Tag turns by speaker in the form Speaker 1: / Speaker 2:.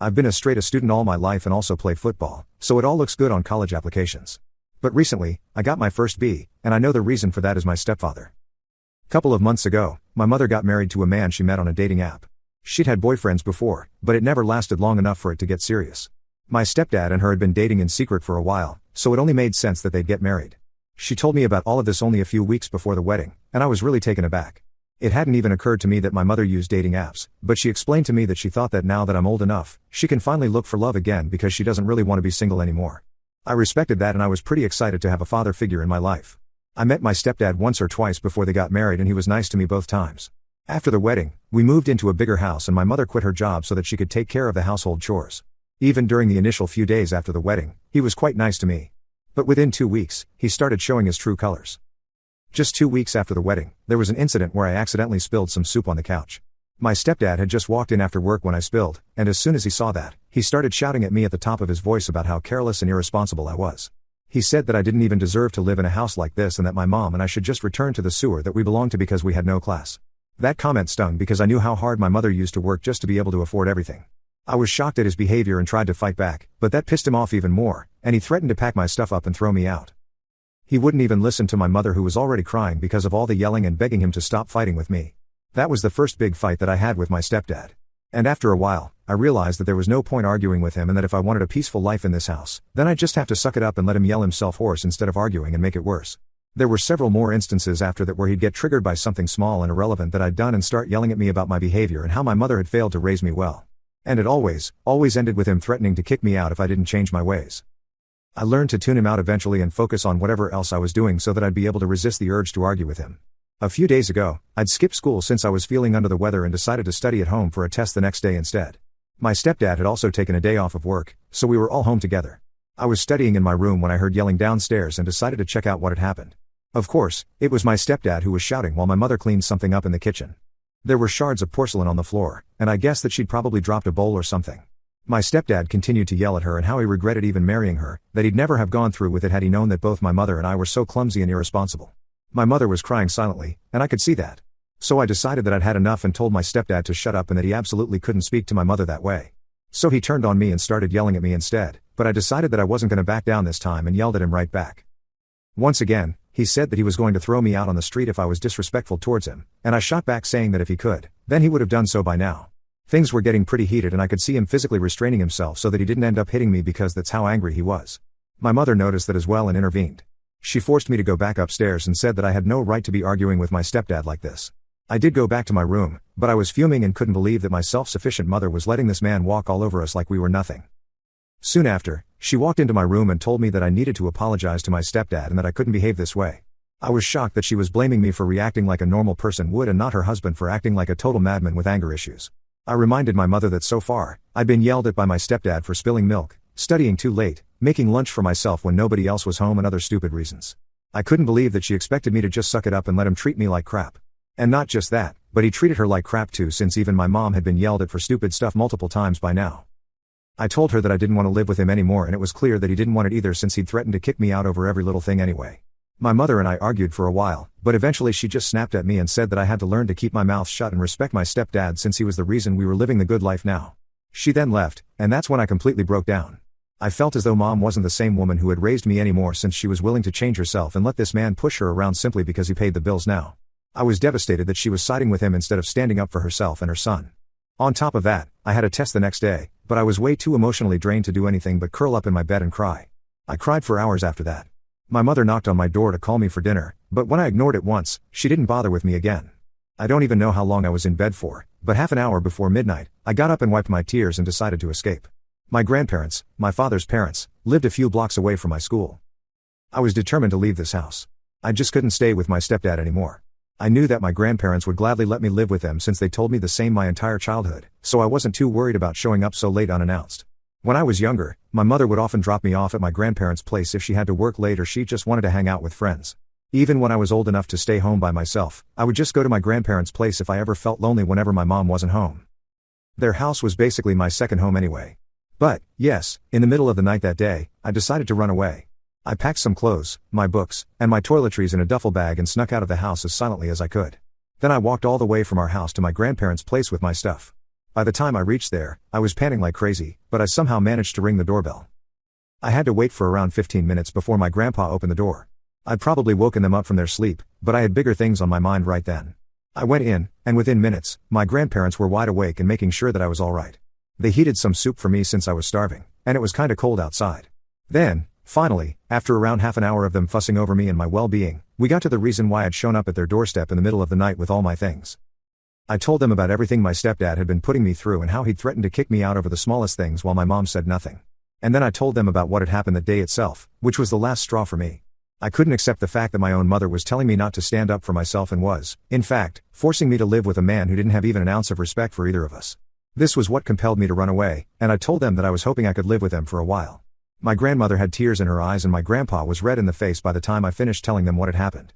Speaker 1: I've been a straight A student all my life and also play football, so it all looks good on college applications. But recently, I got my first B, and I know the reason for that is my stepfather. Couple of months ago, my mother got married to a man she met on a dating app. She'd had boyfriends before, but it never lasted long enough for it to get serious. My stepdad and her had been dating in secret for a while, so it only made sense that they'd get married. She told me about all of this only a few weeks before the wedding, and I was really taken aback. It hadn't even occurred to me that my mother used dating apps, but she explained to me that she thought that now that I'm old enough, she can finally look for love again because she doesn't really want to be single anymore. I respected that and I was pretty excited to have a father figure in my life. I met my stepdad once or twice before they got married and he was nice to me both times. After the wedding, we moved into a bigger house and my mother quit her job so that she could take care of the household chores. Even during the initial few days after the wedding, he was quite nice to me. But within 2 weeks, he started showing his true colors. Just 2 weeks after the wedding, there was an incident where I accidentally spilled some soup on the couch. My stepdad had just walked in after work when I spilled, and as soon as he saw that, he started shouting at me at the top of his voice about how careless and irresponsible I was. He said that I didn't even deserve to live in a house like this and that my mom and I should just return to the sewer that we belonged to because we had no class. That comment stung because I knew how hard my mother used to work just to be able to afford everything. I was shocked at his behavior and tried to fight back, but that pissed him off even more, and he threatened to pack my stuff up and throw me out. He wouldn't even listen to my mother who was already crying because of all the yelling and begging him to stop fighting with me. That was the first big fight that I had with my stepdad. And after a while, I realized that there was no point arguing with him and that if I wanted a peaceful life in this house, then I'd just have to suck it up and let him yell himself hoarse instead of arguing and make it worse. There were several more instances after that where he'd get triggered by something small and irrelevant that I'd done and start yelling at me about my behavior and how my mother had failed to raise me well. And it always ended with him threatening to kick me out if I didn't change my ways. I learned to tune him out eventually and focus on whatever else I was doing so that I'd be able to resist the urge to argue with him. A few days ago, I'd skipped school since I was feeling under the weather and decided to study at home for a test the next day instead. My stepdad had also taken a day off of work, so we were all home together. I was studying in my room when I heard yelling downstairs and decided to check out what had happened. Of course, it was my stepdad who was shouting while my mother cleaned something up in the kitchen. There were shards of porcelain on the floor, and I guessed that she'd probably dropped a bowl or something. My stepdad continued to yell at her and how he regretted even marrying her, that he'd never have gone through with it had he known that both my mother and I were so clumsy and irresponsible. My mother was crying silently, and I could see that. So I decided that I'd had enough and told my stepdad to shut up and that he absolutely couldn't speak to my mother that way. So he turned on me and started yelling at me instead, but I decided that I wasn't going to back down this time and yelled at him right back. Once again, he said that he was going to throw me out on the street if I was disrespectful towards him, and I shot back saying that if he could, then he would have done so by now. Things were getting pretty heated and I could see him physically restraining himself so that he didn't end up hitting me because that's how angry he was. My mother noticed that as well and intervened. She forced me to go back upstairs and said that I had no right to be arguing with my stepdad like this. I did go back to my room, but I was fuming and couldn't believe that my self-sufficient mother was letting this man walk all over us like we were nothing. Soon after, she walked into my room and told me that I needed to apologize to my stepdad and that I couldn't behave this way. I was shocked that she was blaming me for reacting like a normal person would and not her husband for acting like a total madman with anger issues. I reminded my mother that so far, I'd been yelled at by my stepdad for spilling milk, studying too late, making lunch for myself when nobody else was home and other stupid reasons. I couldn't believe that she expected me to just suck it up and let him treat me like crap. And not just that, but he treated her like crap too since even my mom had been yelled at for stupid stuff multiple times by now. I told her that I didn't want to live with him anymore and it was clear that he didn't want it either since he'd threatened to kick me out over every little thing anyway. My mother and I argued for a while, but eventually she just snapped at me and said that I had to learn to keep my mouth shut and respect my stepdad since he was the reason we were living the good life now. She then left, and that's when I completely broke down. I felt as though mom wasn't the same woman who had raised me anymore since she was willing to change herself and let this man push her around simply because he paid the bills now. I was devastated that she was siding with him instead of standing up for herself and her son. On top of that, I had a test the next day, but I was way too emotionally drained to do anything but curl up in my bed and cry. I cried for hours after that. My mother knocked on my door to call me for dinner, but when I ignored it once, she didn't bother with me again. I don't even know how long I was in bed for, but half an hour before midnight, I got up and wiped my tears and decided to escape. My grandparents, my father's parents, lived a few blocks away from my school. I was determined to leave this house. I just couldn't stay with my stepdad anymore. I knew that my grandparents would gladly let me live with them since they told me the same my entire childhood, so I wasn't too worried about showing up so late unannounced. When I was younger, my mother would often drop me off at my grandparents' place if she had to work late or she just wanted to hang out with friends. Even when I was old enough to stay home by myself, I would just go to my grandparents' place if I ever felt lonely whenever my mom wasn't home. Their house was basically my second home anyway. But, yes, in the middle of the night that day, I decided to run away. I packed some clothes, my books, and my toiletries in a duffel bag and snuck out of the house as silently as I could. Then I walked all the way from our house to my grandparents' place with my stuff. By the time I reached there, I was panting like crazy, but I somehow managed to ring the doorbell. I had to wait for around 15 minutes before my grandpa opened the door. I'd probably woken them up from their sleep, but I had bigger things on my mind right then. I went in, and within minutes, my grandparents were wide awake and making sure that I was alright. They heated some soup for me since I was starving, and it was kinda cold outside. Then, finally, after around half an hour of them fussing over me and my well-being, we got to the reason why I'd shown up at their doorstep in the middle of the night with all my things. I told them about everything my stepdad had been putting me through and how he'd threatened to kick me out over the smallest things while my mom said nothing. And then I told them about what had happened that day itself, which was the last straw for me. I couldn't accept the fact that my own mother was telling me not to stand up for myself and was, in fact, forcing me to live with a man who didn't have even an ounce of respect for either of us. This was what compelled me to run away, and I told them that I was hoping I could live with them for a while. My grandmother had tears in her eyes and my grandpa was red in the face by the time I finished telling them what had happened.